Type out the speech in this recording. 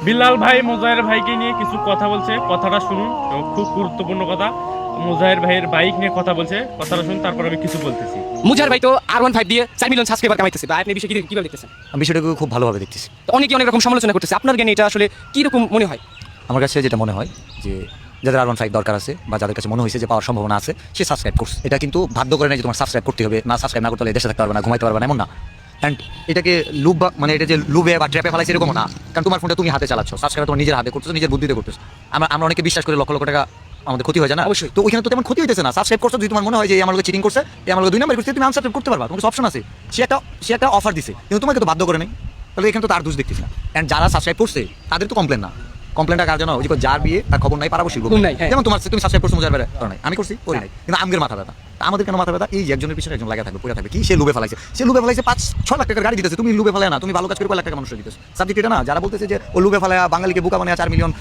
বিলাল ভাই মোজাহের ভাইকে নিয়ে কিছু কথা বলছে, কথাটা শুনুন, এবং খুব গুরুত্বপূর্ণ কথা। মোজাহের ভাইয়ের বাইক নিয়ে কথা বলছে, কথাটা শুনুন, তারপর আমি কিছু বলতেছি। মুজাহির ভাই তো R15 দিয়ে 4 মিলিয়ন সাবস্ক্রাইবার কামাইতেছে, ভাই আপনি বিষয় কিভাবে দেখতেছেন? আমি বিষয়টাকে খুব ভালোভাবে দেখতেছি। তো অনেকে অনেক রকম সমালোচনা করতেছে, আপনার জ্ঞানে এটা আসলে কি রকম মনে হয়? আমার কাছে যেটা মনে হয় যে যাদের R15 দরকার আছে বা যাদের কাছে মনে হয়েছে যে পাওয়ার সম্ভাবনা আছে, সে সাবস্ক্রাইব করছে। এটা কিন্তু বাধ্য করে না যে তোমার সাবস্ক্রাইব করতে হবে, না সাবস্ক্রাইব না করতে হলে দেশে থাকতে পারবে না, ঘুমাইতে পারবে না, এমন না। অ্যান্ড এটাকে লুপ বা মানে এটা যে লুবে বা ট্র্যাপে ফেলাইছে এরকম না, কারণ তোমার ফোনটা তুমি হাতে চালাচ্ছ, সাবস্ক্রাইব তোমার নিজের হাতে করতেছো, নিজের বুদ্ধিতে করতেছো। আমরা অনেকে বিশ্বাস করে লক্ষ লক্ষ টাকা আমাদের ক্ষতি হয়ে যায় না, অবশ্যই। তো ওইখানে তো তেমন ক্ষতি হইতেছে না। সাবস্ক্রাইব করছো, যদি তোমার মনে হয় যে আমার লোক চিটিং করছে, আমার লোক 2 নাম্বার করছে, তুমি আনসাবস্ক্রাইব করতে পারবা, তোমার অপশন আছে। সে একটা অফার দিছে, কিন্তু তোমাকে তো বাধ্য করে নাই, তাহলে এখানে তো তার দোষ দেখতেছি না। অ্যান্ড যারা সাবস্ক্রাইব করছে তাদের তো কমপ্লেন না, কমপ্লেনটা কার জন্য? ওই যে যার বিয়ে তার খবর নাই, পারাবশী ঘুম নাই, হ্যাঁ। যেমন তোমার, তুমি সাবস্ক্রাইব করছো মুজার বেড়ে করে নাই, আমি করছি করি নাই, কিন্তু আমগের মাথা ব্যথা। আমাদের কেন মাথা ব্যথা? এই যে একজনের পিছনে একজন লাগা থাকবে, পড়ে থাকবে, কি সে লুবে ফেলাইছে, 5-6 লাখ টাকার গাড়ি দিতেছে, তুমি লুবে ফেলায় না, তুমি ভালো কাজ করে কয় লাখ টাকা মানুষের দিতেছো। সাবজেক্ট এটা না, যারা বলতেছে যে ও লুবে ফেলায় বাঙালিকে বোকা বানায় 4 মিলিয়ন